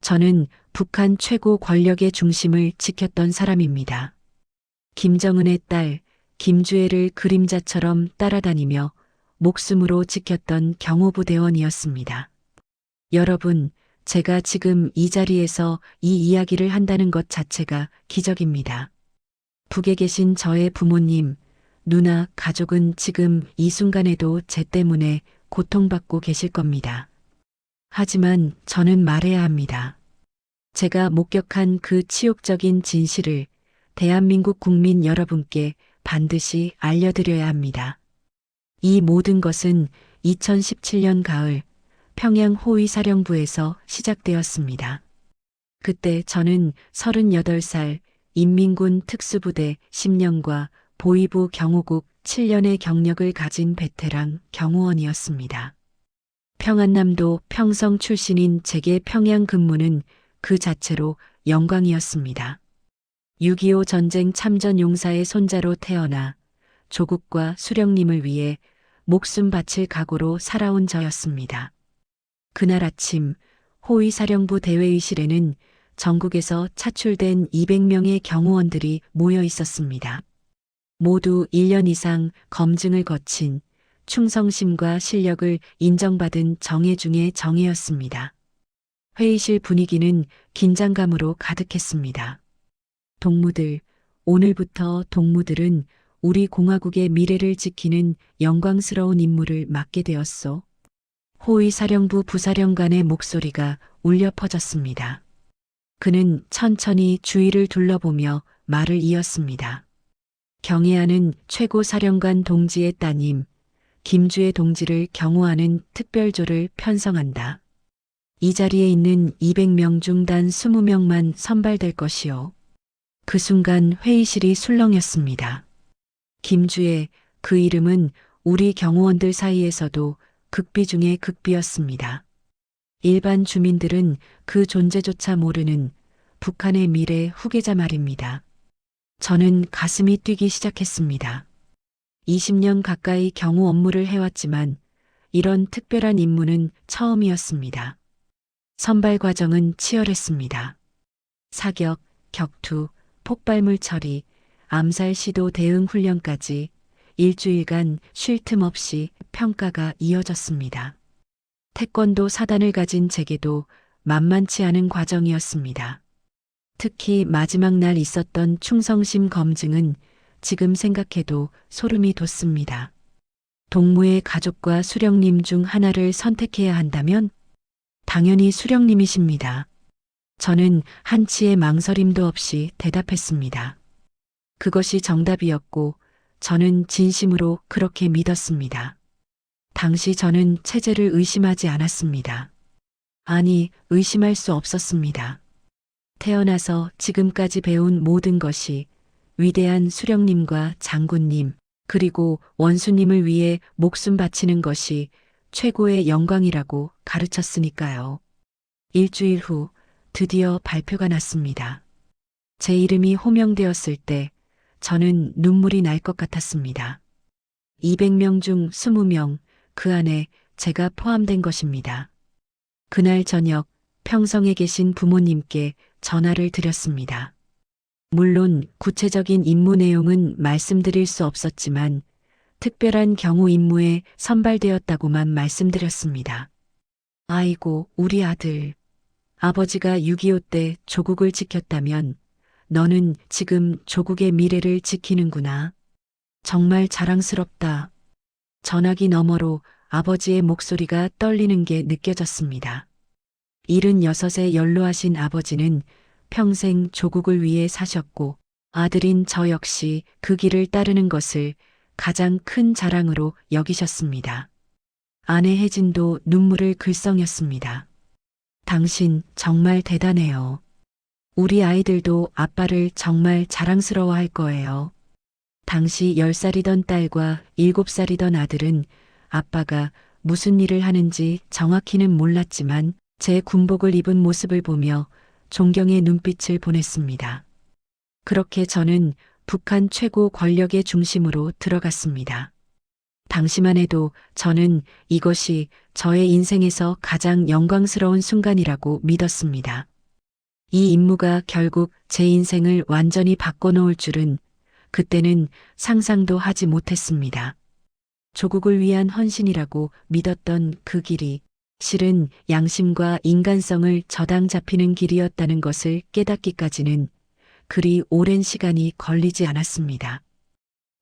저는 북한 최고 권력의 중심을 지켰던 사람입니다. 김정은의 딸 김주애를 그림자처럼 따라다니며 목숨으로 지켰던 경호부대원이었습니다. 여러분, 제가 지금 이 자리에서 이 이야기를 한다는 것 자체가 기적입니다. 북에 계신 저의 부모님, 누나, 가족은 지금 이 순간에도 제 때문에 고통받고 계실 겁니다. 하지만 저는 말해야 합니다. 제가 목격한 그 치욕적인 진실을 대한민국 국민 여러분께 반드시 알려드려야 합니다. 이 모든 것은 2017년 가을 평양 호위사령부에서 시작되었습니다. 그때 저는 38살 인민군 특수부대 10년과 보위부 경호국 7년의 경력을 가진 베테랑 경호원이었습니다. 평안남도 평성 출신인 제게 평양 근무는 그 자체로 영광이었습니다. 6.25 전쟁 참전 용사의 손자로 태어나 조국과 수령님을 위해 목숨 바칠 각오로 살아온 저였습니다. 그날 아침 호위사령부 대회의실에는 전국에서 차출된 200명의 경호원들이 모여 있었습니다. 모두 1년 이상 검증을 거친 충성심과 실력을 인정받은 정예 중의 정예였습니다. 회의실 분위기는 긴장감으로 가득했습니다. 동무들, 오늘부터 동무들은 우리 공화국의 미래를 지키는 영광스러운 임무를 맡게 되었소. 호위사령부 부사령관의 목소리가 울려 퍼졌습니다. 그는 천천히 주위를 둘러보며 말을 이었습니다. 경애하는 최고사령관 동지의 따님, 김주애 동지를 경호하는 특별조를 편성한다. 이 자리에 있는 200명 중 단 20명만 선발될 것이요. 그 순간 회의실이 술렁였습니다. 김주애, 그 이름은 우리 경호원들 사이에서도 극비 중의 극비였습니다. 일반 주민들은 그 존재조차 모르는 북한의 미래 후계자 말입니다. 저는 가슴이 뛰기 시작했습니다. 20년 가까이 경호 업무를 해왔지만 이런 특별한 임무는 처음이었습니다. 선발 과정은 치열했습니다. 사격, 격투, 폭발물 처리, 암살 시도 대응 훈련까지 일주일간 쉴 틈 없이 평가가 이어졌습니다. 태권도 사단을 가진 제게도 만만치 않은 과정이었습니다. 특히 마지막 날 있었던 충성심 검증은 지금 생각해도 소름이 돋습니다. 동무의 가족과 수령님 중 하나를 선택해야 한다면 당연히 수령님이십니다. 저는 한치의 망설임도 없이 대답했습니다. 그것이 정답이었고 저는 진심으로 그렇게 믿었습니다. 당시 저는 체제를 의심하지 않았습니다. 아니, 의심할 수 없었습니다. 태어나서 지금까지 배운 모든 것이 위대한 수령님과 장군님, 그리고 원수님을 위해 목숨 바치는 것이 최고의 영광이라고 가르쳤으니까요. 일주일 후 드디어 발표가 났습니다. 제 이름이 호명되었을 때 저는 눈물이 날 것 같았습니다. 200명 중 20명, 그 안에 제가 포함된 것입니다. 그날 저녁 평성에 계신 부모님께 전화를 드렸습니다. 물론 구체적인 임무 내용은 말씀드릴 수 없었지만 특별한 경우 임무에 선발되었다고만 말씀드렸습니다. 아이고, 우리 아들. 아버지가 6.25 때 조국을 지켰다면 너는 지금 조국의 미래를 지키는구나. 정말 자랑스럽다. 전화기 너머로 아버지의 목소리가 떨리는 게 느껴졌습니다. 76에 연로하신 아버지는 평생 조국을 위해 사셨고 아들인 저 역시 그 길을 따르는 것을 가장 큰 자랑으로 여기셨습니다. 아내 혜진도 눈물을 글썽였습니다. 당신 정말 대단해요. 우리 아이들도 아빠를 정말 자랑스러워할 거예요. 당시 10살이던 딸과 7살이던 아들은 아빠가 무슨 일을 하는지 정확히는 몰랐지만 제 군복을 입은 모습을 보며 존경의 눈빛을 보냈습니다. 그렇게 저는 북한 최고 권력의 중심으로 들어갔습니다. 당시만 해도 저는 이것이 저의 인생에서 가장 영광스러운 순간이라고 믿었습니다. 이 임무가 결국 제 인생을 완전히 바꿔놓을 줄은 그때는 상상도 하지 못했습니다. 조국을 위한 헌신이라고 믿었던 그 길이 실은 양심과 인간성을 저당 잡히는 길이었다는 것을 깨닫기까지는 그리 오랜 시간이 걸리지 않았습니다.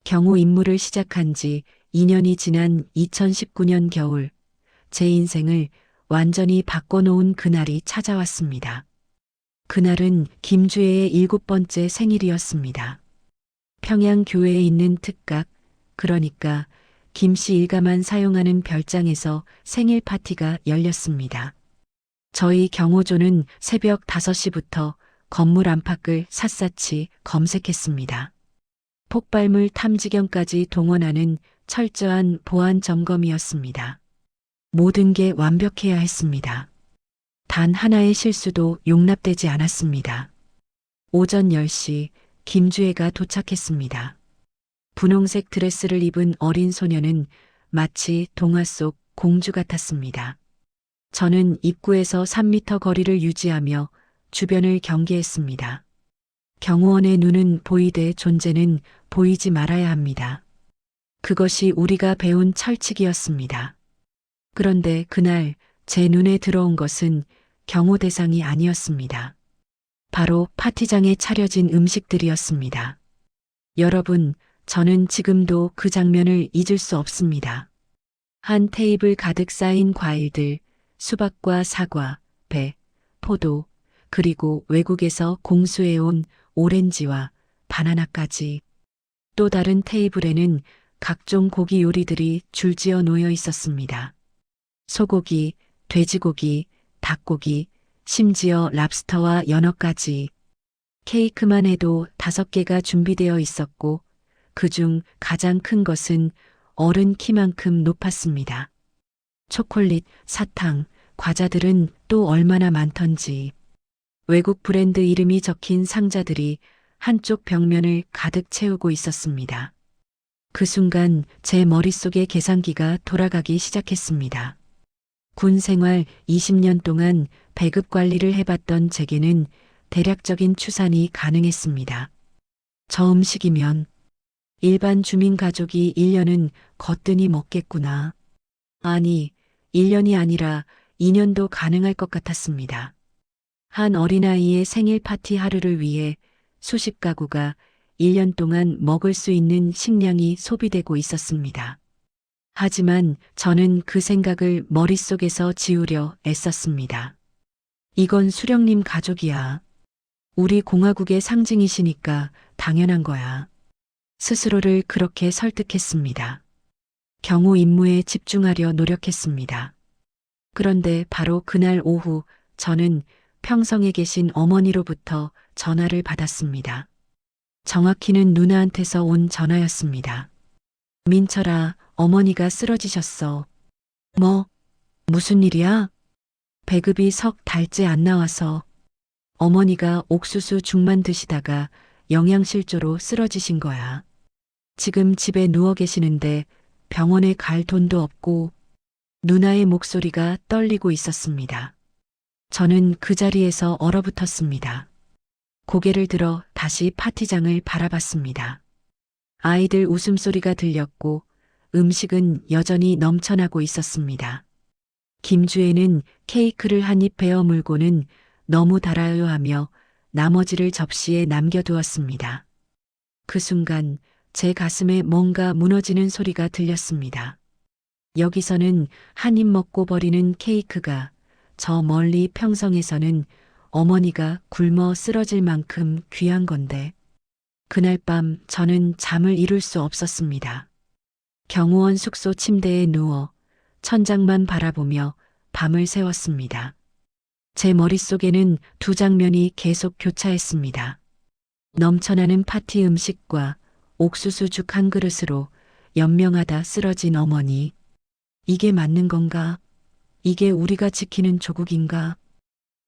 경호 임무를 시작한 지 2년이 지난 2019년 겨울, 제 인생을 완전히 바꿔놓은 그날이 찾아왔습니다. 그날은 김주혜의 7번째 생일이었습니다. 평양 교회에 있는 특각, 그러니까 김씨 일가만 사용하는 별장에서 생일 파티가 열렸습니다. 저희 경호조는 새벽 5시부터 건물 안팎을 샅샅이 검색했습니다. 폭발물 탐지견까지 동원하는 철저한 보안 점검이었습니다. 모든 게 완벽해야 했습니다. 단 하나의 실수도 용납되지 않았습니다. 오전 10시 김주혜가 도착했습니다. 분홍색 드레스를 입은 어린 소녀는 마치 동화 속 공주 같았습니다. 저는 입구에서 3미터 거리를 유지하며 주변을 경계했습니다. 경호원의 눈은 보이되 존재는 보이지 말아야 합니다. 그것이 우리가 배운 철칙이었습니다. 그런데 그날 제 눈에 들어온 것은 경호 대상이 아니었습니다. 바로 파티장에 차려진 음식들이었습니다. 여러분, 저는 지금도 그 장면을 잊을 수 없습니다. 한 테이블 가득 쌓인 과일들, 수박과 사과, 배, 포도, 그리고 외국에서 공수해온 오렌지와 바나나까지. 또 다른 테이블에는 각종 고기 요리들이 줄지어 놓여 있었습니다. 소고기, 돼지고기, 닭고기, 심지어 랍스터와 연어까지. 케이크만 해도 5개가 준비되어 있었고 그중 가장 큰 것은 어른 키만큼 높았습니다. 초콜릿, 사탕, 과자들은 또 얼마나 많던지. 외국 브랜드 이름이 적힌 상자들이 한쪽 벽면을 가득 채우고 있었습니다. 그 순간 제 머릿속의 계산기가 돌아가기 시작했습니다. 군 생활 20년 동안 배급 관리를 해봤던 제게는 대략적인 추산이 가능했습니다. 저 음식이면 일반 주민 가족이 1년은 거뜬히 먹겠구나. 아니, 1년이 아니라 2년도 가능할 것 같았습니다. 한 어린아이의 생일 파티 하루를 위해 수십 가구가 1년 동안 먹을 수 있는 식량이 소비되고 있었습니다. 하지만 저는 그 생각을 머릿속에서 지우려 애썼습니다. 이건 수령님 가족이야. 우리 공화국의 상징이시니까 당연한 거야. 스스로를 그렇게 설득했습니다. 경호 임무에 집중하려 노력했습니다. 그런데 바로 그날 오후 저는 평성에 계신 어머니로부터 전화를 받았습니다. 정확히는 누나한테서 온 전화였습니다. 민철아, 어머니가 쓰러지셨어. 뭐? 무슨 일이야? 배급이 석 달째 안 나와서 어머니가 옥수수 죽만 드시다가 영양실조로 쓰러지신 거야. 지금 집에 누워 계시는데 병원에 갈 돈도 없고. 누나의 목소리가 떨리고 있었습니다. 저는 그 자리에서 얼어붙었습니다. 고개를 들어 다시 파티장을 바라봤습니다. 아이들 웃음소리가 들렸고 음식은 여전히 넘쳐나고 있었습니다. 김주혜는 케이크를 한 입 베어 물고는 너무 달아요 하며 나머지를 접시에 남겨두었습니다. 그 순간 제 가슴에 뭔가 무너지는 소리가 들렸습니다. 여기서는 한 입 먹고 버리는 케이크가 저 멀리 평성에서는 어머니가 굶어 쓰러질 만큼 귀한 건데. 그날 밤 저는 잠을 이룰 수 없었습니다. 경호원 숙소 침대에 누워 천장만 바라보며 밤을 새웠습니다. 제 머릿속에는 두 장면이 계속 교차했습니다. 넘쳐나는 파티 음식과 옥수수죽 한 그릇으로 연명하다 쓰러진 어머니. 이게 맞는 건가? 이게 우리가 지키는 조국인가?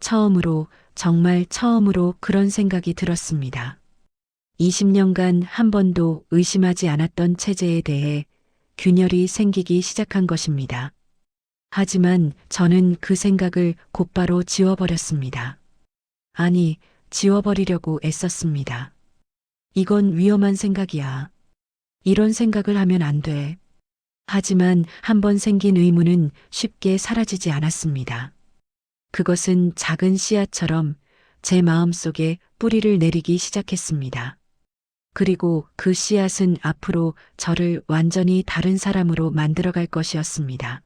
처음으로, 정말 처음으로 그런 생각이 들었습니다. 20년간 한 번도 의심하지 않았던 체제에 대해 균열이 생기기 시작한 것입니다. 하지만 저는 그 생각을 곧바로 지워버렸습니다. 아니, 지워버리려고 애썼습니다. 이건 위험한 생각이야. 이런 생각을 하면 안 돼. 하지만 한 번 생긴 의문은 쉽게 사라지지 않았습니다. 그것은 작은 씨앗처럼 제 마음속에 뿌리를 내리기 시작했습니다. 그리고 그 씨앗은 앞으로 저를 완전히 다른 사람으로 만들어갈 것이었습니다.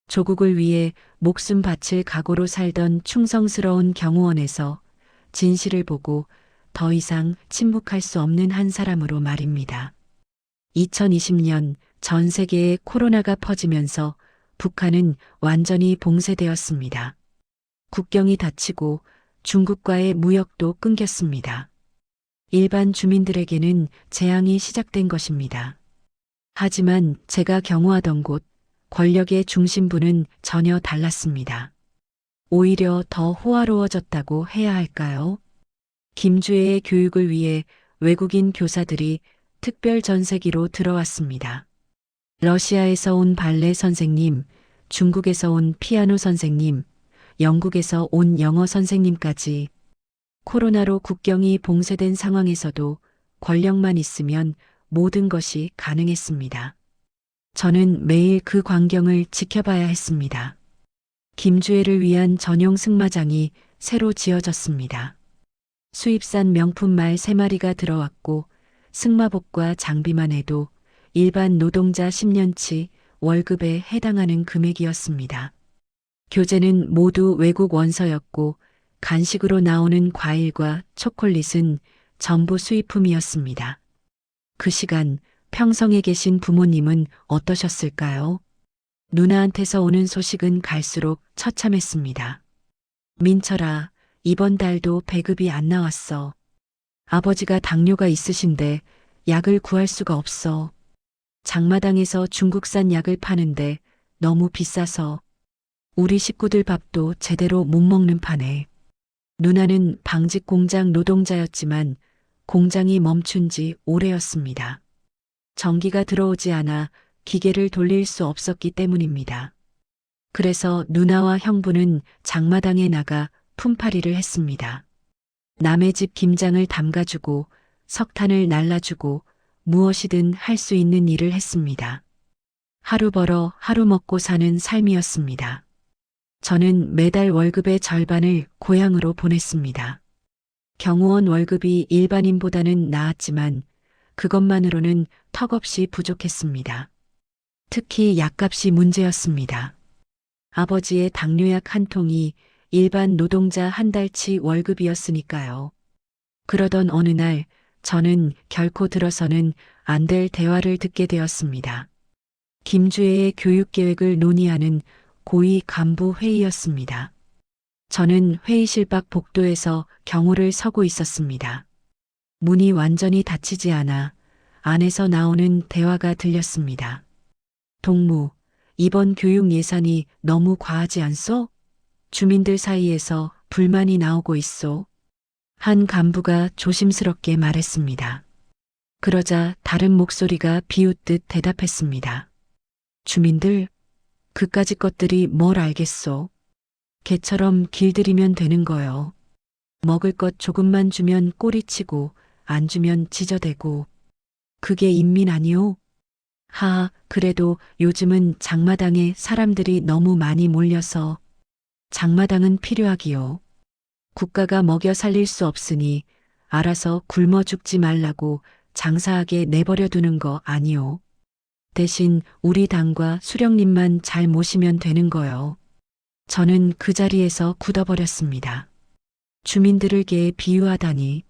조국을 위해 목숨 바칠 각오로 살던 충성스러운 경호원에서 진실을 보고 더 이상 침묵할 수 없는 한 사람으로 말입니다. 2020년 전 세계에 코로나가 퍼지면서 북한은 완전히 봉쇄되었습니다. 국경이 닫히고 중국과의 무역도 끊겼습니다. 일반 주민들에게는 재앙이 시작된 것입니다. 하지만 제가 경호하던 곳, 권력의 중심부는 전혀 달랐습니다. 오히려 더 호화로워졌다고 해야 할까요? 김주애의 교육을 위해 외국인 교사들이 특별 전세기로 들어왔습니다. 러시아에서 온 발레 선생님, 중국에서 온 피아노 선생님, 영국에서 온 영어 선생님까지 코로나로 국경이 봉쇄된 상황에서도 권력만 있으면 모든 것이 가능했습니다. 저는 매일 그 광경을 지켜봐야 했습니다. 김주애를 위한 전용 승마장이 새로 지어졌습니다. 수입산 명품 말 3마리가 들어왔고 승마복과 장비만 해도 일반 노동자 10년치 월급에 해당하는 금액이었습니다. 교재는 모두 외국 원서였고 간식으로 나오는 과일과 초콜릿은 전부 수입품이었습니다. 그 시간 평성에 계신 부모님은 어떠셨을까요? 누나한테서 오는 소식은 갈수록 처참했습니다. 민철아, 이번 달도 배급이 안 나왔어. 아버지가 당뇨가 있으신데 약을 구할 수가 없어. 장마당에서 중국산 약을 파는데 너무 비싸서 우리 식구들 밥도 제대로 못 먹는 판에. 누나는 방직 공장 노동자였지만 공장이 멈춘 지 오래였습니다. 전기가 들어오지 않아 기계를 돌릴 수 없었기 때문입니다. 그래서 누나와 형부는 장마당에 나가 품팔이를 했습니다. 남의 집 김장을 담가주고 석탄을 날라주고 무엇이든 할 수 있는 일을 했습니다. 하루 벌어 하루 먹고 사는 삶이었습니다. 저는 매달 월급의 절반을 고향으로 보냈습니다. 경호원 월급이 일반인보다는 나았지만 그것만으로는 턱없이 부족했습니다. 특히 약값이 문제였습니다. 아버지의 당뇨약 한 통이 일반 노동자 한 달치 월급이었으니까요. 그러던 어느 날 저는 결코 들어서는 안 될 대화를 듣게 되었습니다. 김주애의 교육계획을 논의하는 고위 간부 회의였습니다. 저는 회의실 밖 복도에서 경호를 서고 있었습니다. 문이 완전히 닫히지 않아 안에서 나오는 대화가 들렸습니다. 동무, 이번 교육 예산이 너무 과하지 않소? 주민들 사이에서 불만이 나오고 있소. 한 간부가 조심스럽게 말했습니다. 그러자 다른 목소리가 비웃듯 대답했습니다. 주민들, 그까짓 것들이 뭘 알겠소. 개처럼 길들이면 되는 거요. 먹을 것 조금만 주면 꼬리치고 안 주면 지저대고. 그게 인민 아니오? 그래도 요즘은 장마당에 사람들이 너무 많이 몰려서 장마당은 필요하기요. 국가가 먹여 살릴 수 없으니 알아서 굶어 죽지 말라고 장사하게 내버려 두는 거 아니오. 대신 우리 당과 수령님만 잘 모시면 되는 거요. 저는 그 자리에서 굳어버렸습니다. 주민들을 개에 비유하다니.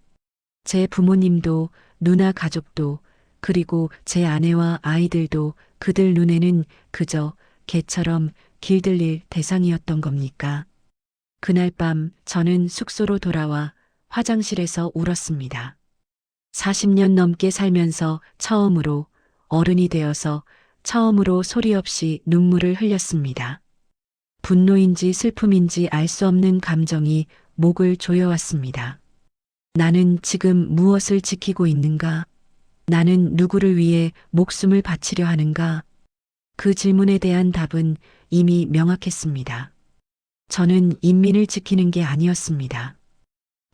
제 부모님도 누나 가족도 그리고 제 아내와 아이들도 그들 눈에는 그저 개처럼 길들일 대상이었던 겁니까? 그날 밤 저는 숙소로 돌아와 화장실에서 울었습니다. 40년 넘게 살면서 처음으로 어른이 되어서 처음으로 소리 없이 눈물을 흘렸습니다. 분노인지 슬픔인지 알 수 없는 감정이 목을 조여왔습니다. 나는 지금 무엇을 지키고 있는가? 나는 누구를 위해 목숨을 바치려 하는가? 그 질문에 대한 답은 이미 명확했습니다. 저는 인민을 지키는 게 아니었습니다.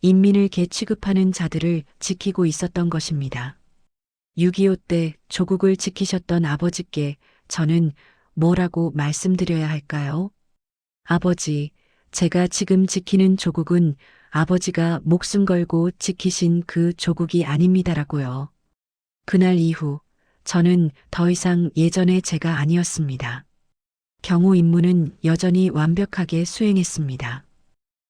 인민을 개 취급하는 자들을 지키고 있었던 것입니다. 6.25 때 조국을 지키셨던 아버지께 저는 뭐라고 말씀드려야 할까요? 아버지, 제가 지금 지키는 조국은 아버지가 목숨 걸고 지키신 그 조국이 아닙니다라고요. 그날 이후 저는 더 이상 예전의 제가 아니었습니다. 경호 임무는 여전히 완벽하게 수행했습니다.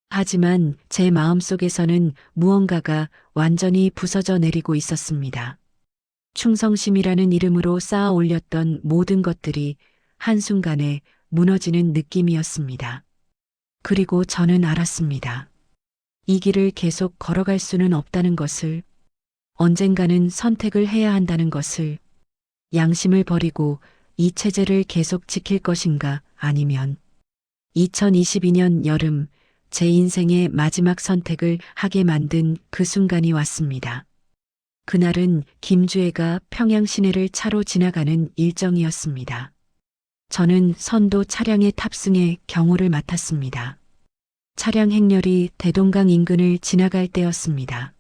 하지만 제 마음속에서는 무언가가 완전히 부서져 내리고 있었습니다. 충성심이라는 이름으로 쌓아 올렸던 모든 것들이 한순간에 무너지는 느낌이었습니다. 그리고 저는 알았습니다. 이 길을 계속 걸어갈 수는 없다는 것을, 언젠가는 선택을 해야 한다는 것을, 양심을 버리고 이 체제를 계속 지킬 것인가 아니면 2022년 여름 제 인생의 마지막 선택을 하게 만든 그 순간이 왔습니다. 그날은 김주애가 평양 시내를 차로 지나가는 일정이었습니다. 저는 선도 차량에 탑승해 경호를 맡았습니다. 차량 행렬이 대동강 인근을 지나갈 때였습니다.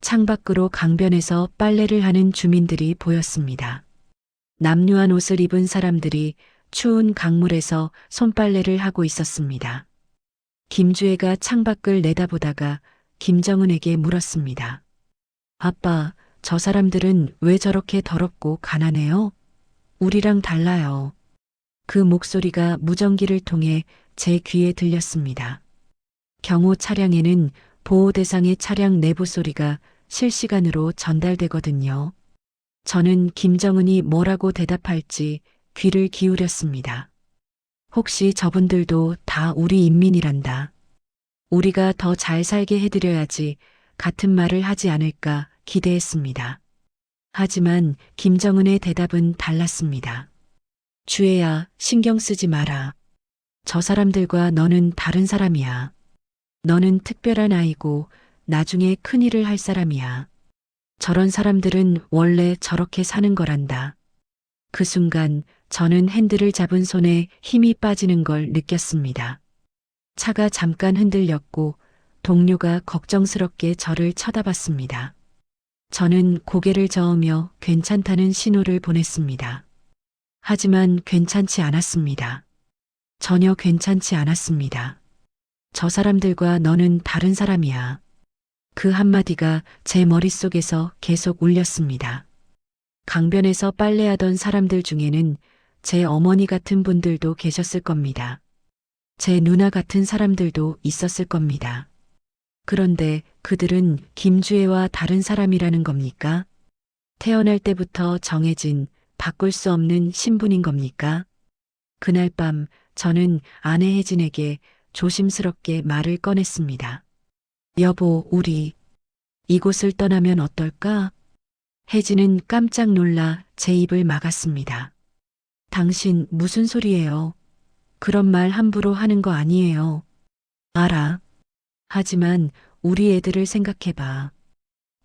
창밖으로 강변에서 빨래를 하는 주민들이 보였습니다. 남루한 옷을 입은 사람들이 추운 강물에서 손빨래를 하고 있었습니다. 김주애가 창밖을 내다보다가 김정은에게 물었습니다. 아빠, 저 사람들은 왜 저렇게 더럽고 가난해요? 우리랑 달라요. 그 목소리가 무전기를 통해 제 귀에 들렸습니다. 경호 차량에는 보호 대상의 차량 내부 소리가 실시간으로 전달되거든요. 저는 김정은이 뭐라고 대답할지 귀를 기울였습니다. 혹시 저분들도 다 우리 인민이란다. 우리가 더 잘 살게 해드려야지 같은 말을 하지 않을까 기대했습니다. 하지만 김정은의 대답은 달랐습니다. 주애야, 신경 쓰지 마라. 저 사람들과 너는 다른 사람이야. 너는 특별한 아이고 나중에 큰일을 할 사람이야. 저런 사람들은 원래 저렇게 사는 거란다. 그 순간 저는 핸들을 잡은 손에 힘이 빠지는 걸 느꼈습니다. 차가 잠깐 흔들렸고 동료가 걱정스럽게 저를 쳐다봤습니다. 저는 고개를 저으며 괜찮다는 신호를 보냈습니다. 하지만 괜찮지 않았습니다. 전혀 괜찮지 않았습니다. 저 사람들과 너는 다른 사람이야. 그 한마디가 제 머릿속에서 계속 울렸습니다. 강변에서 빨래하던 사람들 중에는 제 어머니 같은 분들도 계셨을 겁니다. 제 누나 같은 사람들도 있었을 겁니다. 그런데 그들은 김주애와 다른 사람이라는 겁니까? 태어날 때부터 정해진 바꿀 수 없는 신분인 겁니까? 그날 밤 저는 아내 혜진에게 조심스럽게 말을 꺼냈습니다. 여보, 우리 이곳을 떠나면 어떨까? 혜진은 깜짝 놀라 제 입을 막았습니다. 당신 무슨 소리예요? 그런 말 함부로 하는 거 아니에요. 알아. 하지만 우리 애들을 생각해봐.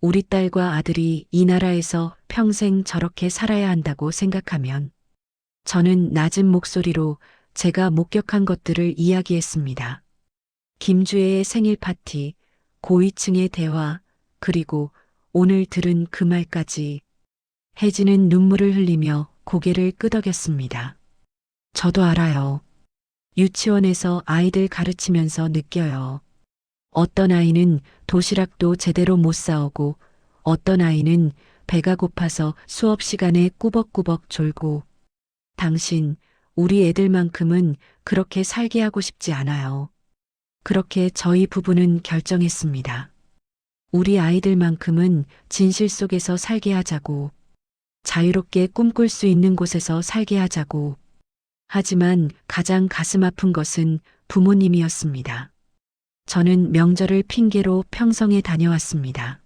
우리 딸과 아들이 이 나라에서 평생 저렇게 살아야 한다고 생각하면 저는 낮은 목소리로 제가 목격한 것들을 이야기했습니다. 김주애의 생일 파티, 고위층의 대화, 그리고 오늘 들은 그 말까지. 혜진은 눈물을 흘리며 고개를 끄덕였습니다. 저도 알아요. 유치원에서 아이들 가르치면서 느껴요. 어떤 아이는 도시락도 제대로 못 싸오고 어떤 아이는 배가 고파서 수업 시간에 꾸벅꾸벅 졸고 당신, 우리 애들만큼은 그렇게 살게 하고 싶지 않아요. 그렇게 저희 부부는 결정했습니다. 우리 아이들만큼은 진실 속에서 살게 하자고, 자유롭게 꿈꿀 수 있는 곳에서 살게 하자고. 하지만 가장 가슴 아픈 것은 부모님이었습니다. 저는 명절을 핑계로 평성에 다녀왔습니다.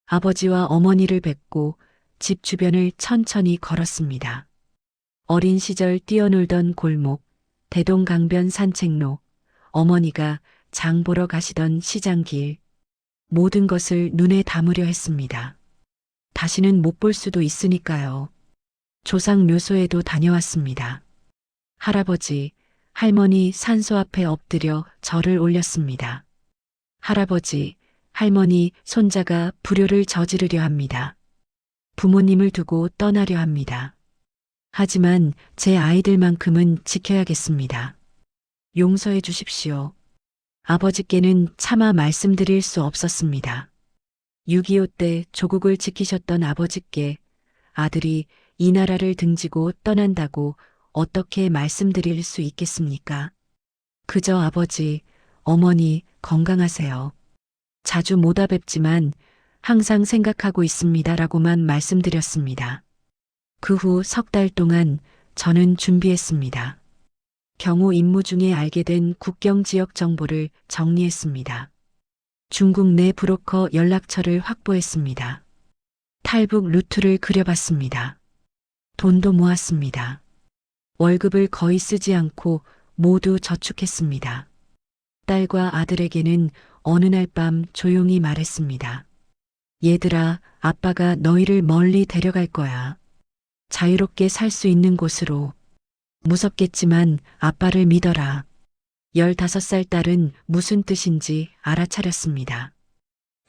아버지와 어머니를 뵙고 집 주변을 천천히 걸었습니다. 어린 시절 뛰어놀던 골목, 대동강변 산책로, 어머니가 장 보러 가시던 시장길, 모든 것을 눈에 담으려 했습니다. 다시는 못 볼 수도 있으니까요. 조상 묘소에도 다녀왔습니다. 할아버지, 할머니 산소 앞에 엎드려 절을 올렸습니다. 할아버지, 할머니, 손자가 불효를 저지르려 합니다. 부모님을 두고 떠나려 합니다. 하지만 제 아이들만큼은 지켜야겠습니다. 용서해 주십시오. 아버지께는 차마 말씀드릴 수 없었습니다. 6.25 때 조국을 지키셨던 아버지께 아들이 이 나라를 등지고 떠난다고 어떻게 말씀드릴 수 있겠습니까? 그저 아버지, 어머니 건강하세요. 자주 못 뵙지만 항상 생각하고 있습니다라고만 말씀드렸습니다. 그 후 석 달 동안 저는 준비했습니다. 경호 임무 중에 알게 된 국경 지역 정보를 정리했습니다. 중국 내 브로커 연락처를 확보했습니다. 탈북 루트를 그려봤습니다. 돈도 모았습니다. 월급을 거의 쓰지 않고 모두 저축했습니다. 딸과 아들에게는 어느 날 밤 조용히 말했습니다. 얘들아, 아빠가 너희를 멀리 데려갈 거야. 자유롭게 살 수 있는 곳으로. 무섭겠지만 아빠를 믿어라. 15살 딸은 무슨 뜻인지 알아차렸습니다.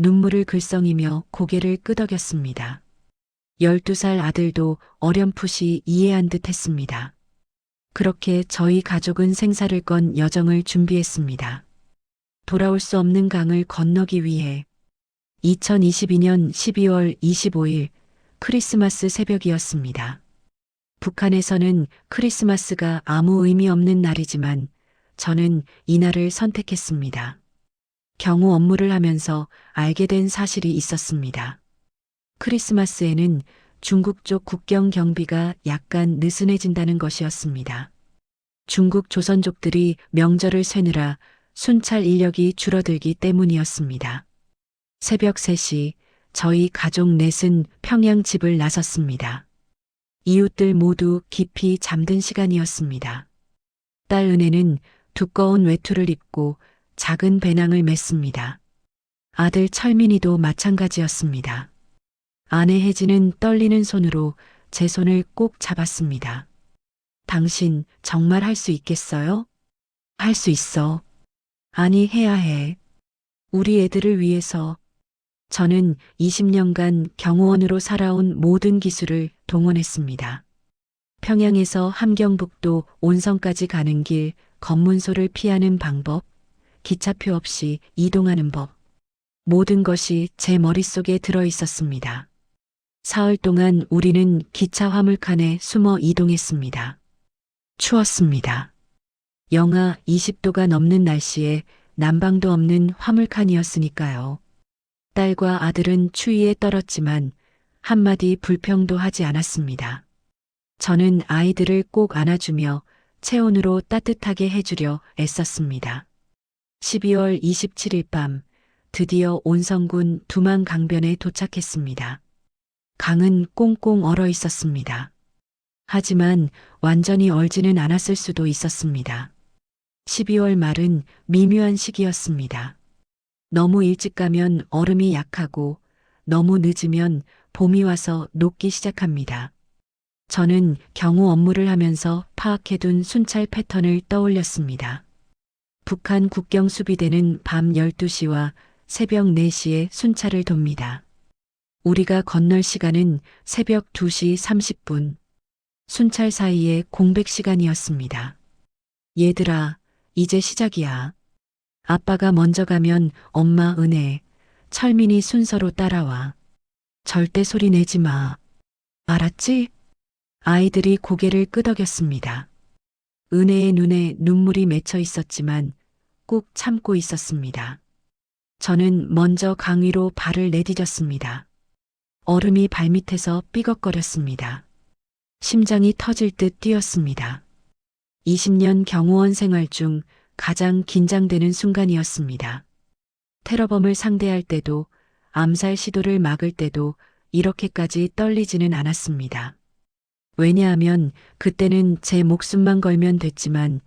눈물을 글썽이며 고개를 끄덕였습니다. 12살 아들도 어렴풋이 이해한 듯 했습니다. 그렇게 저희 가족은 생사를 건 여정을 준비했습니다. 돌아올 수 없는 강을 건너기 위해 2022년 12월 25일 크리스마스 새벽이었습니다. 북한에서는 크리스마스가 아무 의미 없는 날이지만 저는 이날을 선택했습니다. 경호 업무를 하면서 알게 된 사실이 있었습니다. 크리스마스에는 중국 쪽 국경 경비가 약간 느슨해진다는 것이었습니다. 중국 조선족들이 명절을 쇠느라 순찰 인력이 줄어들기 때문이었습니다. 새벽 3시 저희 가족 넷은 평양 집을 나섰습니다. 이웃들 모두 깊이 잠든 시간이었습니다. 딸 은혜는 두꺼운 외투를 입고 작은 배낭을 맸습니다. 아들 철민이도 마찬가지였습니다. 아내 혜진은 떨리는 손으로 제 손을 꼭 잡았습니다. 당신 정말 할 수 있겠어요? 할 수 있어. 아니, 해야 해. 우리 애들을 위해서. 저는 20년간 경호원으로 살아온 모든 기술을 동원했습니다. 평양에서 함경북도 온성까지 가는 길, 검문소를 피하는 방법, 기차표 없이 이동하는 법. 모든 것이 제 머릿속에 들어 있었습니다. 사흘 동안 우리는 기차 화물칸에 숨어 이동했습니다. 추웠습니다. 영하 20도가 넘는 날씨에 난방도 없는 화물칸이었으니까요. 딸과 아들은 추위에 떨었지만 한마디 불평도 하지 않았습니다. 저는 아이들을 꼭 안아주며 체온으로 따뜻하게 해주려 애썼습니다. 12월 27일 밤 드디어 온성군 두만 강변에 도착했습니다. 강은 꽁꽁 얼어 있었습니다. 하지만 완전히 얼지는 않았을 수도 있었습니다. 12월 말은 미묘한 시기였습니다. 너무 일찍 가면 얼음이 약하고 너무 늦으면 봄이 와서 녹기 시작합니다. 저는 경호 업무를 하면서 파악해둔 순찰 패턴을 떠올렸습니다. 북한 국경 수비대는 밤 12시와 새벽 4시에 순찰을 돕니다. 우리가 건널 시간은 새벽 2시 30분. 순찰 사이에 공백 시간이었습니다. 얘들아, 이제 시작이야. 아빠가 먼저 가면 엄마 은혜, 철민이 순서로 따라와. 절대 소리 내지 마. 알았지? 아이들이 고개를 끄덕였습니다. 은혜의 눈에 눈물이 맺혀 있었지만 꾹 참고 있었습니다. 저는 먼저 강 위로 발을 내디뎠습니다. 얼음이 발밑에서 삐걱거렸습니다. 심장이 터질 듯 뛰었습니다. 20년 경호원 생활 중 가장 긴장되는 순간이었습니다. 테러범을 상대할 때도 암살 시도를 막을 때도 이렇게까지 떨리지는 않았습니다. 왜냐하면 그때는 제 목숨만 걸면 됐지만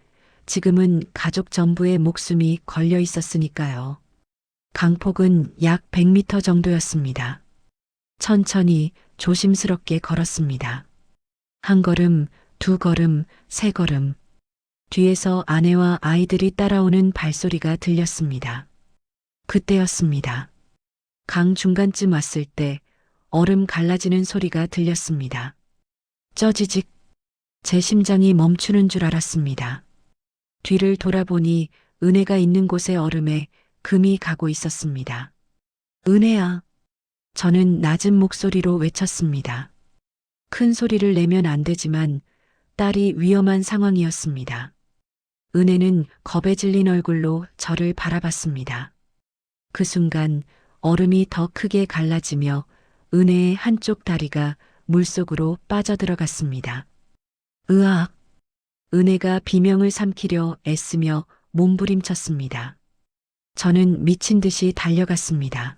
지금은 가족 전부의 목숨이 걸려 있었으니까요. 강폭은 약 100m 정도였습니다. 천천히 조심스럽게 걸었습니다. 한 걸음, 두 걸음, 세 걸음. 뒤에서 아내와 아이들이 따라오는 발소리가 들렸습니다. 그때였습니다. 강 중간쯤 왔을 때 얼음 갈라지는 소리가 들렸습니다. 쩌지직. 제 심장이 멈추는 줄 알았습니다. 뒤를 돌아보니 은혜가 있는 곳의 얼음에 금이 가고 있었습니다. 은혜야. 저는 낮은 목소리로 외쳤습니다. 큰 소리를 내면 안 되지만 딸이 위험한 상황이었습니다. 은혜는 겁에 질린 얼굴로 저를 바라봤습니다. 그 순간 얼음이 더 크게 갈라지며 은혜의 한쪽 다리가 물속으로 빠져들어갔습니다. 으악! 은혜가 비명을 삼키려 애쓰며 몸부림쳤습니다. 저는 미친 듯이 달려갔습니다.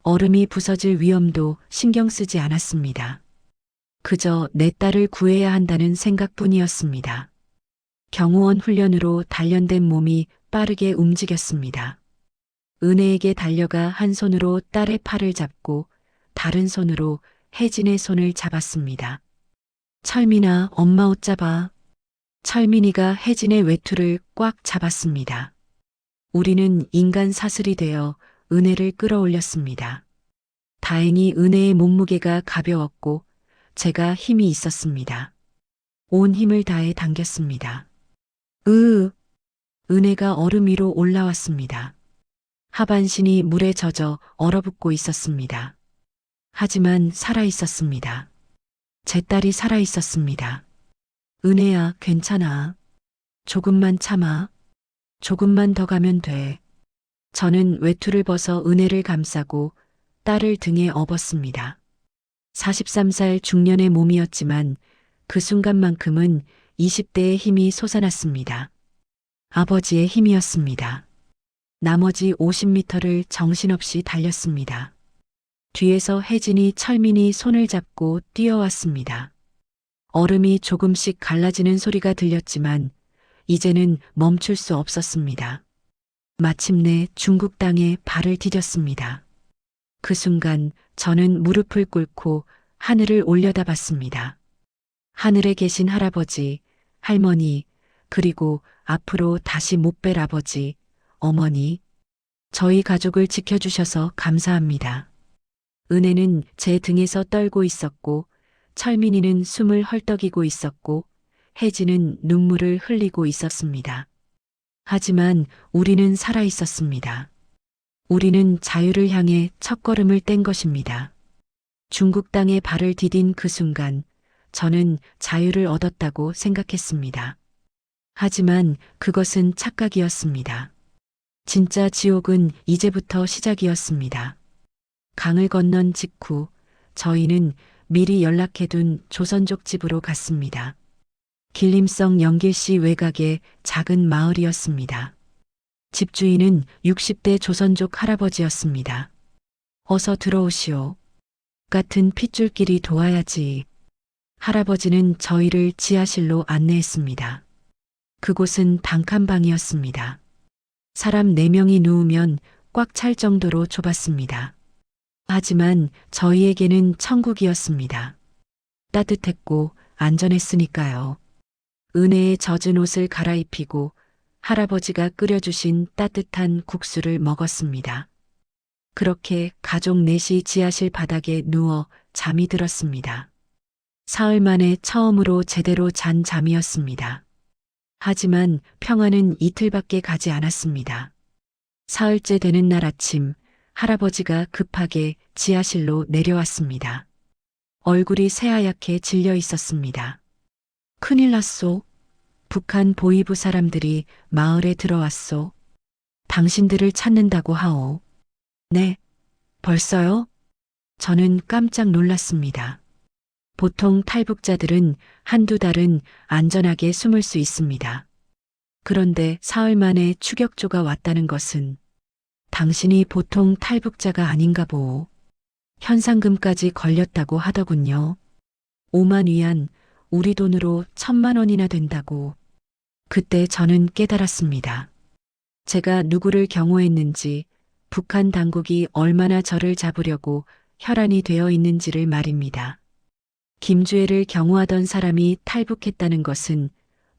얼음이 부서질 위험도 신경 쓰지 않았습니다. 그저 내 딸을 구해야 한다는 생각뿐이었습니다. 경호원 훈련으로 단련된 몸이 빠르게 움직였습니다. 은혜에게 달려가 한 손으로 딸의 팔을 잡고 다른 손으로 혜진의 손을 잡았습니다. 철민아, 엄마 옷 잡아. 철민이가 혜진의 외투를 꽉 잡았습니다. 우리는 인간 사슬이 되어 은혜를 끌어올렸습니다. 다행히 은혜의 몸무게가 가벼웠고 제가 힘이 있었습니다. 온 힘을 다해 당겼습니다. 은혜가 얼음 위로 올라왔습니다. 하반신이 물에 젖어 얼어붙고 있었습니다. 하지만 살아 있었습니다. 제 딸이 살아 있었습니다. 은혜야, 괜찮아. 조금만 참아. 조금만 더 가면 돼. 저는 외투를 벗어 은혜를 감싸고 딸을 등에 업었습니다. 43살 중년의 몸이었지만 그 순간만큼은 20대의 힘이 솟아났습니다. 아버지의 힘이었습니다. 나머지 50m를 정신없이 달렸습니다. 뒤에서 혜진이 철민이 손을 잡고 뛰어왔습니다. 얼음이 조금씩 갈라지는 소리가 들렸지만 이제는 멈출 수 없었습니다. 마침내 중국 땅에 발을 디뎠습니다. 그 순간 저는 무릎을 꿇고 하늘을 올려다봤습니다. 하늘에 계신 할아버지, 할머니, 그리고 앞으로 다시 못 뵐 아버지, 어머니, 저희 가족을 지켜주셔서 감사합니다. 은혜는 제 등에서 떨고 있었고, 철민이는 숨을 헐떡이고 있었고, 혜진은 눈물을 흘리고 있었습니다. 하지만 우리는 살아 있었습니다. 우리는 자유를 향해 첫걸음을 뗀 것입니다. 중국 땅에 발을 디딘 그 순간 저는 자유를 얻었다고 생각했습니다. 하지만 그것은 착각이었습니다. 진짜 지옥은 이제부터 시작이었습니다. 강을 건넌 직후 저희는 미리 연락해둔 조선족 집으로 갔습니다. 길림성 영길시 외곽의 작은 마을이었습니다. 집주인은 60대 조선족 할아버지였습니다. 어서 들어오시오. 같은 핏줄끼리 도와야지. 할아버지는 저희를 지하실로 안내했습니다. 그곳은 단칸방이었습니다. 사람 4명이 누우면 꽉 찰 정도로 좁았습니다. 하지만 저희에게는 천국이었습니다. 따뜻했고 안전했으니까요. 은혜의 젖은 옷을 갈아입히고 할아버지가 끓여주신 따뜻한 국수를 먹었습니다. 그렇게 가족 넷이 지하실 바닥에 누워 잠이 들었습니다. 사흘 만에 처음으로 제대로 잔 잠이었습니다. 하지만 평화는 이틀밖에 가지 않았습니다. 사흘째 되는 날 아침, 할아버지가 급하게 지하실로 내려왔습니다. 얼굴이 새하얗게 질려 있었습니다. 큰일 났소. 북한 보위부 사람들이 마을에 들어왔소. 당신들을 찾는다고 하오. 네, 벌써요? 저는 깜짝 놀랐습니다. 보통 탈북자들은 한두 달은 안전하게 숨을 수 있습니다. 그런데 사흘 만에 추격조가 왔다는 것은 당신이 보통 탈북자가 아닌가 보오. 현상금까지 걸렸다고 하더군요. 5만 위안, 우리 돈으로 1,000만 원이나 된다고. 그때 저는 깨달았습니다. 제가 누구를 경호했는지, 북한 당국이 얼마나 저를 잡으려고 혈안이 되어 있는지를 말입니다. 김주애를 경호하던 사람이 탈북했다는 것은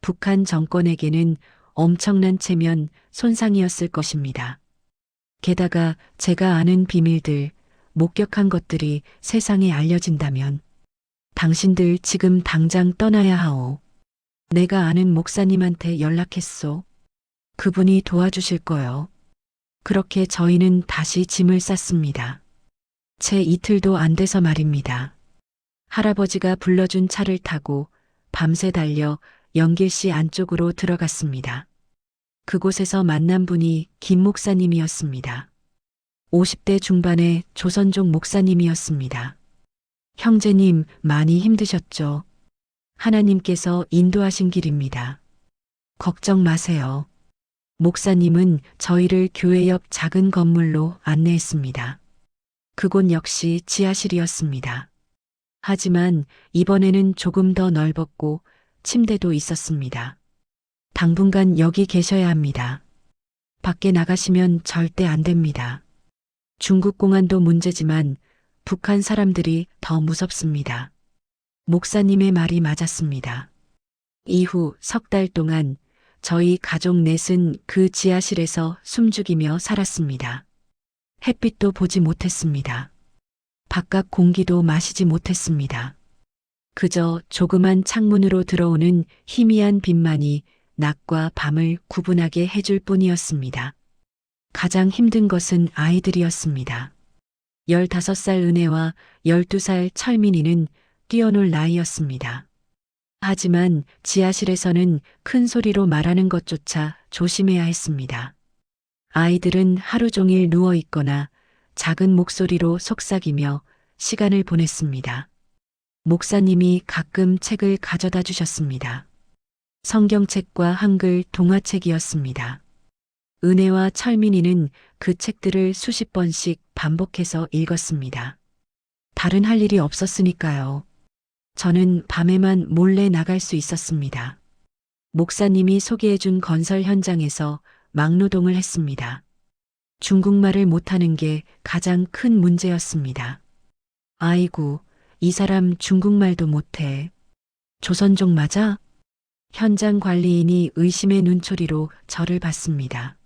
북한 정권에게는 엄청난 체면 손상이었을 것입니다. 게다가 제가 아는 비밀들, 목격한 것들이 세상에 알려진다면 당신들 지금 당장 떠나야 하오. 내가 아는 목사님한테 연락했소. 그분이 도와주실 거요. 그렇게 저희는 다시 짐을 쌌습니다. 채 이틀도 안 돼서 말입니다. 할아버지가 불러준 차를 타고 밤새 달려 영길씨 안쪽으로 들어갔습니다. 그곳에서 만난 분이 김 목사님이었습니다. 50대 중반의 조선족 목사님이었습니다. 형제님, 많이 힘드셨죠? 하나님께서 인도하신 길입니다. 걱정 마세요. 목사님은 저희를 교회 옆 작은 건물로 안내했습니다. 그곳 역시 지하실이었습니다. 하지만 이번에는 조금 더 넓었고 침대도 있었습니다. 당분간 여기 계셔야 합니다. 밖에 나가시면 절대 안 됩니다. 중국 공안도 문제지만 북한 사람들이 더 무섭습니다. 목사님의 말이 맞았습니다. 이후 석 달 동안 저희 가족 넷은 그 지하실에서 숨죽이며 살았습니다. 햇빛도 보지 못했습니다. 바깥 공기도 마시지 못했습니다. 그저 조그만 창문으로 들어오는 희미한 빛만이 낮과 밤을 구분하게 해줄 뿐이었습니다. 가장 힘든 것은 아이들이었습니다. 15살 은혜와 12살 철민이는 뛰어놀 나이였습니다. 하지만 지하실에서는 큰 소리로 말하는 것조차 조심해야 했습니다. 아이들은 하루 종일 누워 있거나 작은 목소리로 속삭이며 시간을 보냈습니다. 목사님이 가끔 책을 가져다 주셨습니다. 성경책과 한글 동화책이었습니다. 은혜와 철민이는 그 책들을 수십 번씩 반복해서 읽었습니다. 다른 할 일이 없었으니까요. 저는 밤에만 몰래 나갈 수 있었습니다. 목사님이 소개해준 건설 현장에서 막노동을 했습니다. 중국말을 못하는 게 가장 큰 문제였습니다. 아이고, 이 사람 중국말도 못해. 조선족 맞아? 현장 관리인이 의심의 눈초리로 저를 봤습니다.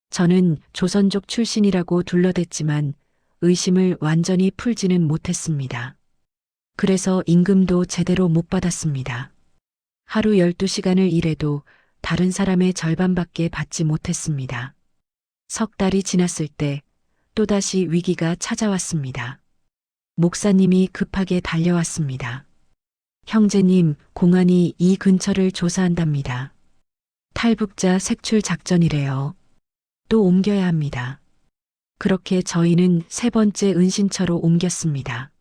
저는 조선족 출신이라고 둘러댔지만 의심을 완전히 풀지는 못했습니다. 그래서 임금도 제대로 못 받았습니다. 하루 12시간을 일해도 다른 사람의 절반밖에 받지 못했습니다. 석 달이 지났을 때 또다시 위기가 찾아왔습니다. 목사님이 급하게 달려왔습니다. 형제님, 공안이 이 근처를 조사한답니다. 탈북자 색출 작전이래요. 또 옮겨야 합니다. 그렇게 저희는 세 번째 은신처로 옮겼습니다.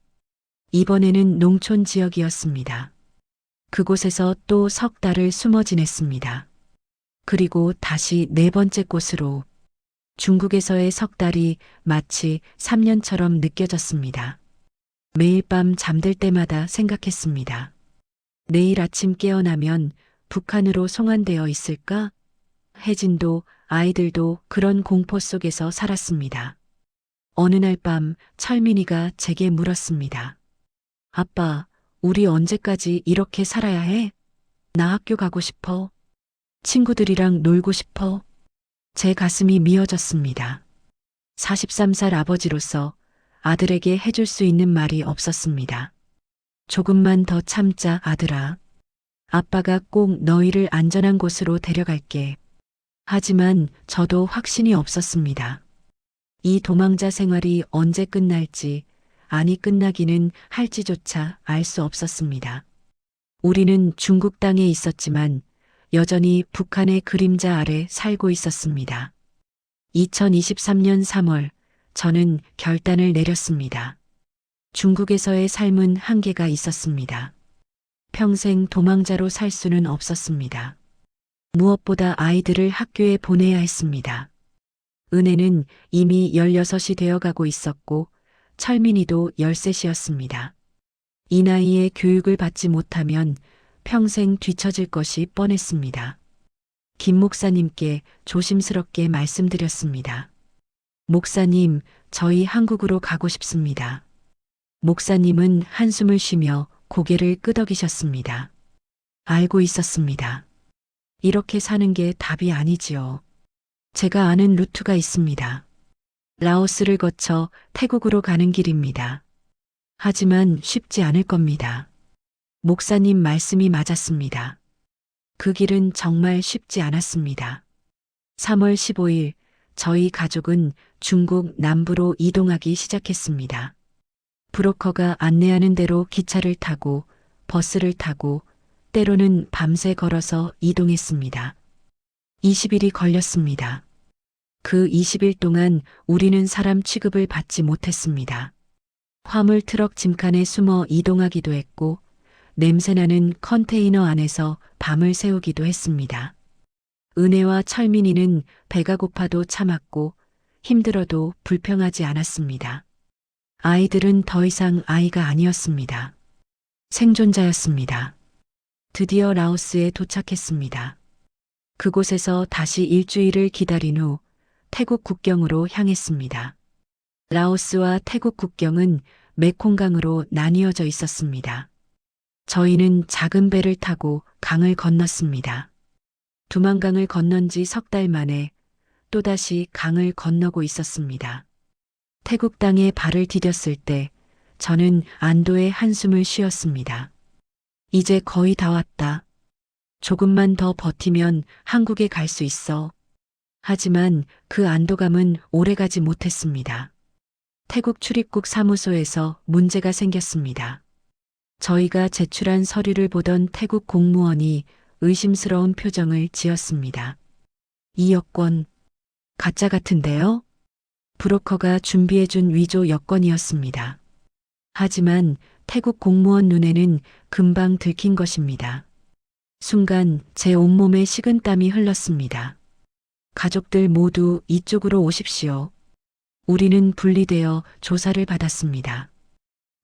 이번에는 농촌 지역이었습니다. 그곳에서 또 석 달을 숨어 지냈습니다. 그리고 다시 네 번째 곳으로. 중국에서의 석 달이 마치 3년처럼 느껴졌습니다. 매일 밤 잠들 때마다 생각했습니다. 내일 아침 깨어나면 북한으로 송환되어 있을까? 혜진도 아이들도 그런 공포 속에서 살았습니다. 어느 날 밤 철민이가 제게 물었습니다. 아빠, 우리 언제까지 이렇게 살아야 해? 나 학교 가고 싶어. 친구들이랑 놀고 싶어. 제 가슴이 미어졌습니다. 43살 아버지로서 아들에게 해줄 수 있는 말이 없었습니다. 조금만 더 참자, 아들아. 아빠가 꼭 너희를 안전한 곳으로 데려갈게. 하지만 저도 확신이 없었습니다. 이 도망자 생활이 언제 끝날지, 아니 끝나기는 할지조차 알 수 없었습니다. 우리는 중국 땅에 있었지만 여전히 북한의 그림자 아래 살고 있었습니다. 2023년 3월, 저는 결단을 내렸습니다. 중국에서의 삶은 한계가 있었습니다. 평생 도망자로 살 수는 없었습니다. 무엇보다 아이들을 학교에 보내야 했습니다. 은혜는 이미 16이 되어가고 있었고 철민이도 13이었습니다. 이 나이에 교육을 받지 못하면 평생 뒤처질 것이 뻔했습니다. 김 목사님께 조심스럽게 말씀드렸습니다. 목사님, 저희 한국으로 가고 싶습니다. 목사님은 한숨을 쉬며 고개를 끄덕이셨습니다. 알고 있었습니다. 이렇게 사는 게 답이 아니지요. 제가 아는 루트가 있습니다. 라오스를 거쳐 태국으로 가는 길입니다. 하지만 쉽지 않을 겁니다. 목사님 말씀이 맞았습니다. 그 길은 정말 쉽지 않았습니다. 3월 15일 저희 가족은 중국 남부로 이동하기 시작했습니다. 브로커가 안내하는 대로 기차를 타고 버스를 타고 때로는 밤새 걸어서 이동했습니다. 20일이 걸렸습니다. 그 20일 동안 우리는 사람 취급을 받지 못했습니다. 화물 트럭 짐칸에 숨어 이동하기도 했고 냄새나는 컨테이너 안에서 밤을 새우기도 했습니다. 은혜와 철민이는 배가 고파도 참았고 힘들어도 불평하지 않았습니다. 아이들은 더 이상 아이가 아니었습니다. 생존자였습니다. 드디어 라오스에 도착했습니다. 그곳에서 다시 일주일을 기다린 후 태국 국경으로 향했습니다. 라오스와 태국 국경은 메콩강으로 나뉘어져 있었습니다. 저희는 작은 배를 타고 강을 건넜습니다. 두만강을 건넌 지 석 달 만에 또다시 강을 건너고 있었습니다. 태국 땅에 발을 디뎠을 때 저는 안도의 한숨을 쉬었습니다. 이제 거의 다 왔다. 조금만 더 버티면 한국에 갈 수 있어. 하지만 그 안도감은 오래가지 못했습니다. 태국 출입국 사무소에서 문제가 생겼습니다. 저희가 제출한 서류를 보던 태국 공무원이 의심스러운 표정을 지었습니다. 이 여권, 가짜 같은데요? 브로커가 준비해준 위조 여권이었습니다. 하지만 태국 공무원 눈에는 금방 들킨 것입니다. 순간 제 온몸에 식은땀이 흘렀습니다. 가족들 모두 이쪽으로 오십시오. 우리는 분리되어 조사를 받았습니다.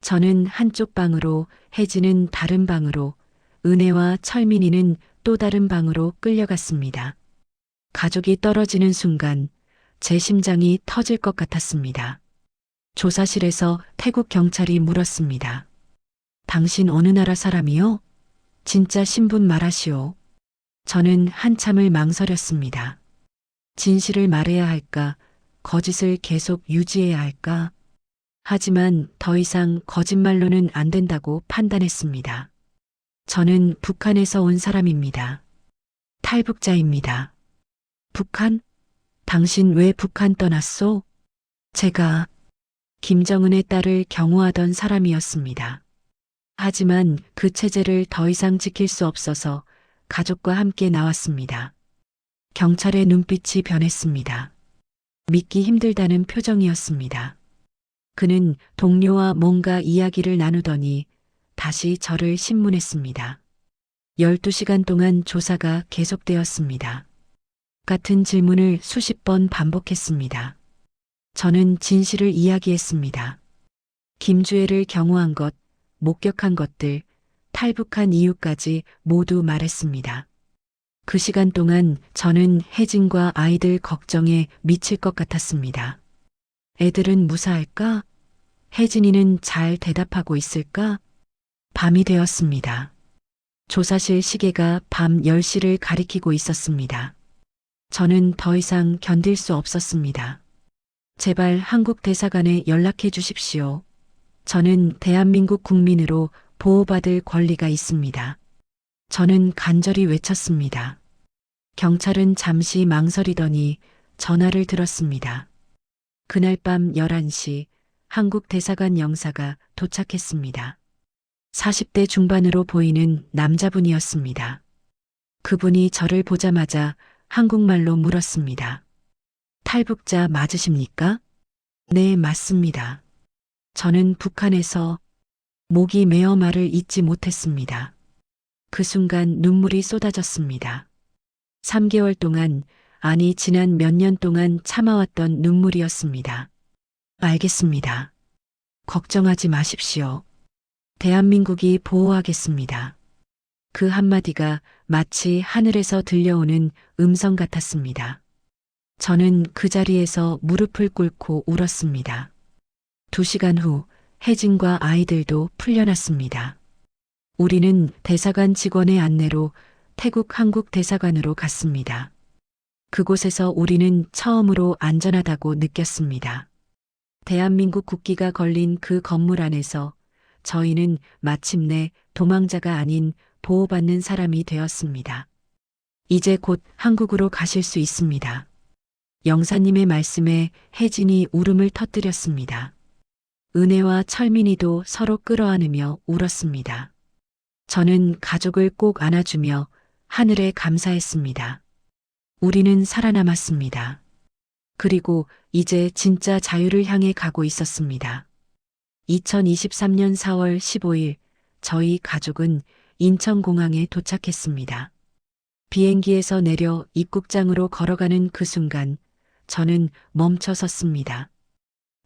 저는 한쪽 방으로, 혜진은 다른 방으로, 은혜와 철민이는 또 다른 방으로 끌려갔습니다. 가족이 떨어지는 순간 제 심장이 터질 것 같았습니다. 조사실에서 태국 경찰이 물었습니다. 당신 어느 나라 사람이요? 진짜 신분 말하시오. 저는 한참을 망설였습니다. 진실을 말해야 할까, 거짓을 계속 유지해야 할까? 하지만 더 이상 거짓말로는 안 된다고 판단했습니다. 저는 북한에서 온 사람입니다. 탈북자입니다. 북한? 당신 왜 북한 떠났소? 제가 김정은의 딸을 경호하던 사람이었습니다. 하지만 그 체제를 더 이상 지킬 수 없어서 가족과 함께 나왔습니다. 경찰의 눈빛이 변했습니다. 믿기 힘들다는 표정이었습니다. 그는 동료와 뭔가 이야기를 나누더니 다시 저를 신문했습니다. 12시간 동안 조사가 계속되었습니다. 같은 질문을 수십 번 반복했습니다. 저는 진실을 이야기했습니다. 김주애를 경호한 것, 목격한 것들, 탈북한 이유까지 모두 말했습니다. 그 시간 동안 저는 혜진과 아이들 걱정에 미칠 것 같았습니다. 애들은 무사할까? 혜진이는 잘 대답하고 있을까? 밤이 되었습니다. 조사실 시계가 밤 10시를 가리키고 있었습니다. 저는 더 이상 견딜 수 없었습니다. 제발 한국 대사관에 연락해 주십시오. 저는 대한민국 국민으로 보호받을 권리가 있습니다. 저는 간절히 외쳤습니다. 경찰은 잠시 망설이더니 전화를 들었습니다. 그날 밤 11시 한국 대사관 영사가 도착했습니다. 40대 중반으로 보이는 남자분이었습니다. 그분이 저를 보자마자 한국말로 물었습니다. 탈북자 맞으십니까? 네, 맞습니다. 저는 북한에서 목이 메어 말을 잇지 못했습니다. 그 순간 눈물이 쏟아졌습니다. 3개월 동안, 아니 지난 몇 년 동안 참아왔던 눈물이었습니다. 알겠습니다. 걱정하지 마십시오. 대한민국이 보호하겠습니다. 그 한마디가 마치 하늘에서 들려오는 음성 같았습니다. 저는 그 자리에서 무릎을 꿇고 울었습니다. 2시간 후 혜진과 아이들도 풀려났습니다. 우리는 대사관 직원의 안내로 태국 한국 대사관으로 갔습니다. 그곳에서 우리는 처음으로 안전하다고 느꼈습니다. 대한민국 국기가 걸린 그 건물 안에서 저희는 마침내 도망자가 아닌 보호받는 사람이 되었습니다. 이제 곧 한국으로 가실 수 있습니다. 영사님의 말씀에 혜진이 울음을 터뜨렸습니다. 은혜와 철민이도 서로 끌어안으며 울었습니다. 저는 가족을 꼭 안아주며 하늘에 감사했습니다. 우리는 살아남았습니다. 그리고 이제 진짜 자유를 향해 가고 있었습니다. 2023년 4월 15일 저희 가족은 인천공항에 도착했습니다. 비행기에서 내려 입국장으로 걸어가는 그 순간 저는 멈춰 섰습니다.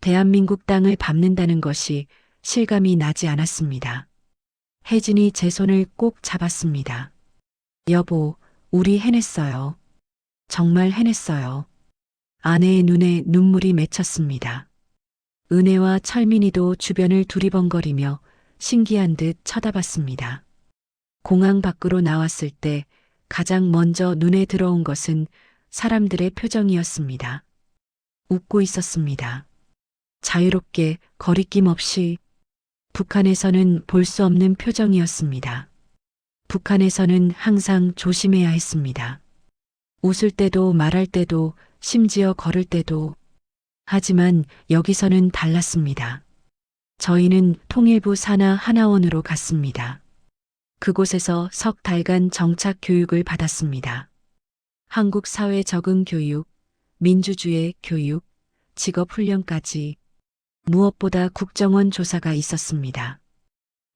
대한민국 땅을 밟는다는 것이 실감이 나지 않았습니다. 혜진이 제 손을 꼭 잡았습니다. 여보, 우리 해냈어요. 정말 해냈어요. 아내의 눈에 눈물이 맺혔습니다. 은혜와 철민이도 주변을 두리번거리며 신기한 듯 쳐다봤습니다. 공항 밖으로 나왔을 때 가장 먼저 눈에 들어온 것은 사람들의 표정이었습니다. 웃고 있었습니다. 자유롭게 거리낌 없이. 북한에서는 볼 수 없는 표정이었습니다. 북한에서는 항상 조심해야 했습니다. 웃을 때도 말할 때도 심지어 걸을 때도. 하지만 여기서는 달랐습니다. 저희는 통일부 산하 하나원으로 갔습니다. 그곳에서 석 달간 정착 교육을 받았습니다. 한국 사회 적응 교육, 민주주의 교육, 직업 훈련까지. 무엇보다 국정원 조사가 있었습니다.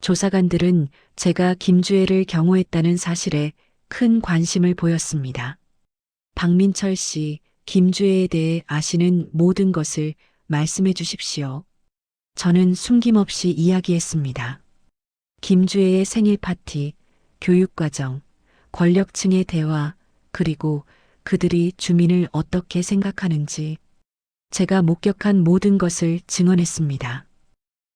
조사관들은 제가 김주애를 경호했다는 사실에 큰 관심을 보였습니다. 박민철 씨, 김주애에 대해 아시는 모든 것을 말씀해 주십시오. 저는 숨김없이 이야기했습니다. 김주애의 생일 파티, 교육과정, 권력층의 대화, 그리고 그들이 주민을 어떻게 생각하는지 제가 목격한 모든 것을 증언했습니다.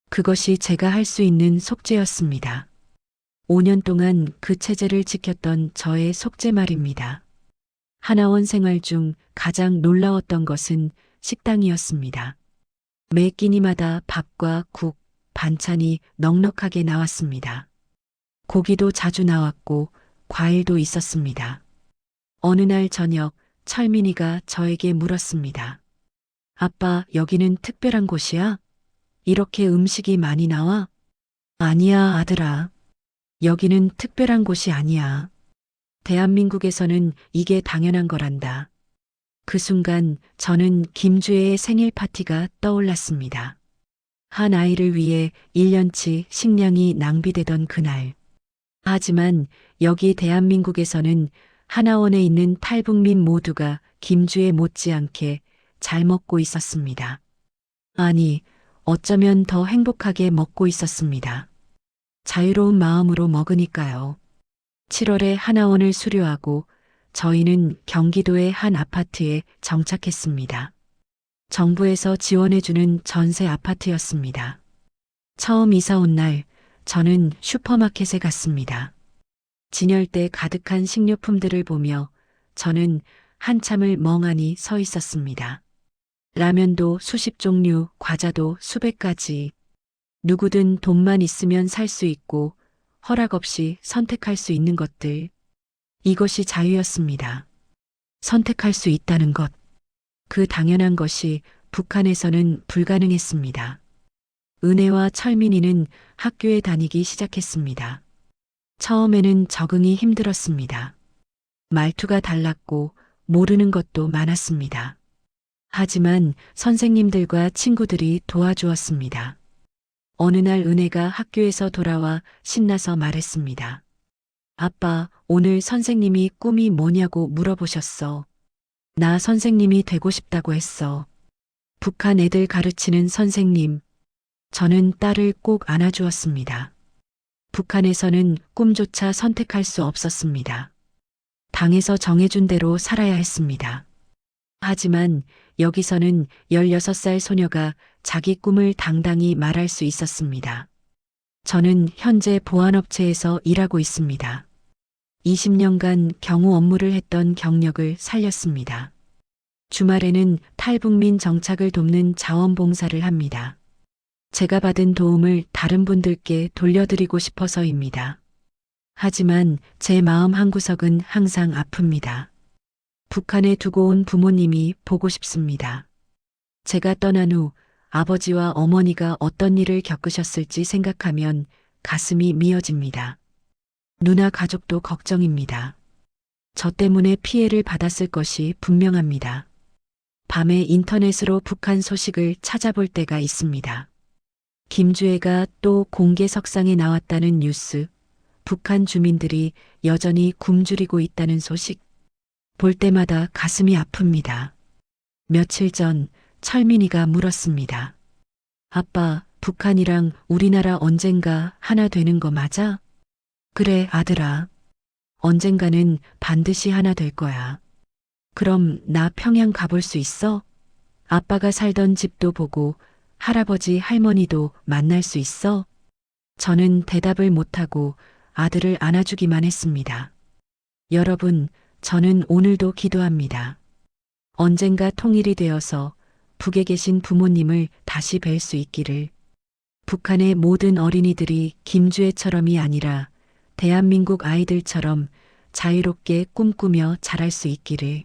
그것이 제가 할 수 있는 속죄였습니다. 5년 동안 그 체제를 지켰던 저의 속죄 말입니다. 하나원 생활 중 가장 놀라웠던 것은 식당이었습니다. 매 끼니마다 밥과 국, 반찬이 넉넉하게 나왔습니다. 고기도 자주 나왔고 과일도 있었습니다. 어느 날 저녁 철민이가 저에게 물었습니다. 아빠, 여기는 특별한 곳이야? 이렇게 음식이 많이 나와? 아니야, 아들아. 여기는 특별한 곳이 아니야. 대한민국에서는 이게 당연한 거란다. 그 순간 저는 김주애의 생일 파티가 떠올랐습니다. 한 아이를 위해 1년치 식량이 낭비되던 그날. 하지만 여기 대한민국에서는 하나원에 있는 탈북민 모두가 김주애 못지않게 잘 먹고 있었습니다. 아니, 어쩌면 더 행복하게 먹고 있었습니다. 자유로운 마음으로 먹으니까요. 7월에 하나원을 수료하고 저희는 경기도의 한 아파트에 정착했습니다. 정부에서 지원해주는 전세 아파트였습니다. 처음 이사 온 날 저는 슈퍼마켓에 갔습니다. 진열대 가득한 식료품들을 보며 저는 한참을 멍하니 서 있었습니다. 라면도 수십 종류, 과자도 수백 가지. 누구든 돈만 있으면 살 수 있고 허락 없이 선택할 수 있는 것들. 이것이 자유였습니다. 선택할 수 있다는 것. 그 당연한 것이 북한에서는 불가능했습니다. 은혜와 철민이는 학교에 다니기 시작했습니다. 처음에는 적응이 힘들었습니다. 말투가 달랐고 모르는 것도 많았습니다. 하지만 선생님들과 친구들이 도와주었습니다. 어느 날 은혜가 학교에서 돌아와 신나서 말했습니다. 아빠, 오늘 선생님이 꿈이 뭐냐고 물어보셨어. 나 선생님이 되고 싶다고 했어. 북한 애들 가르치는 선생님. 저는 딸을 꼭 안아주었습니다. 북한에서는 꿈조차 선택할 수 없었습니다. 당에서 정해준 대로 살아야 했습니다. 하지만 여기서는 16살 소녀가 자기 꿈을 당당히 말할 수 있었습니다. 저는 현재 보안업체에서 일하고 있습니다. 20년간 경호 업무를 했던 경력을 살렸습니다. 주말에는 탈북민 정착을 돕는 자원봉사를 합니다. 제가 받은 도움을 다른 분들께 돌려드리고 싶어서입니다. 하지만 제 마음 한구석은 항상 아픕니다. 북한에 두고 온 부모님이 보고 싶습니다. 제가 떠난 후 아버지와 어머니가 어떤 일을 겪으셨을지 생각하면 가슴이 미어집니다. 누나 가족도 걱정입니다. 저 때문에 피해를 받았을 것이 분명합니다. 밤에 인터넷으로 북한 소식을 찾아볼 때가 있습니다. 김주애가 또 공개 석상에 나왔다는 뉴스, 북한 주민들이 여전히 굶주리고 있다는 소식, 볼 때마다 가슴이 아픕니다. 며칠 전 철민이가 물었습니다. 아빠, 북한이랑 우리나라 언젠가 하나 되는 거 맞아? 그래, 아들아. 언젠가는 반드시 하나 될 거야. 그럼 나 평양 가볼 수 있어? 아빠가 살던 집도 보고 할아버지 할머니도 만날 수 있어? 저는 대답을 못하고 아들을 안아주기만 했습니다. 여러분, 저는 오늘도 기도합니다. 언젠가 통일이 되어서 북에 계신 부모님을 다시 뵐 수 있기를. 북한의 모든 어린이들이 김주애처럼이 아니라 대한민국 아이들처럼 자유롭게 꿈꾸며 자랄 수 있기를.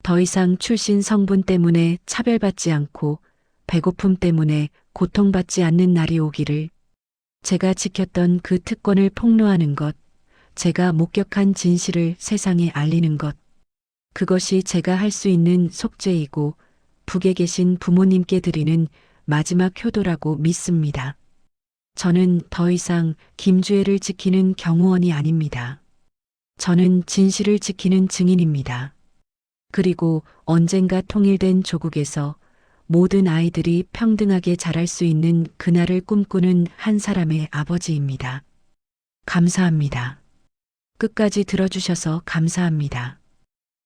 더 이상 출신 성분 때문에 차별받지 않고 배고픔 때문에 고통받지 않는 날이 오기를. 제가 지켰던 그 특권을 폭로하는 것, 제가 목격한 진실을 세상에 알리는 것, 그것이 제가 할 수 있는 속죄이고 북에 계신 부모님께 드리는 마지막 효도라고 믿습니다. 저는 더 이상 김주애를 지키는 경호원이 아닙니다. 저는 진실을 지키는 증인입니다. 그리고 언젠가 통일된 조국에서 모든 아이들이 평등하게 자랄 수 있는 그날을 꿈꾸는 한 사람의 아버지입니다. 감사합니다. 끝까지 들어주셔서 감사합니다.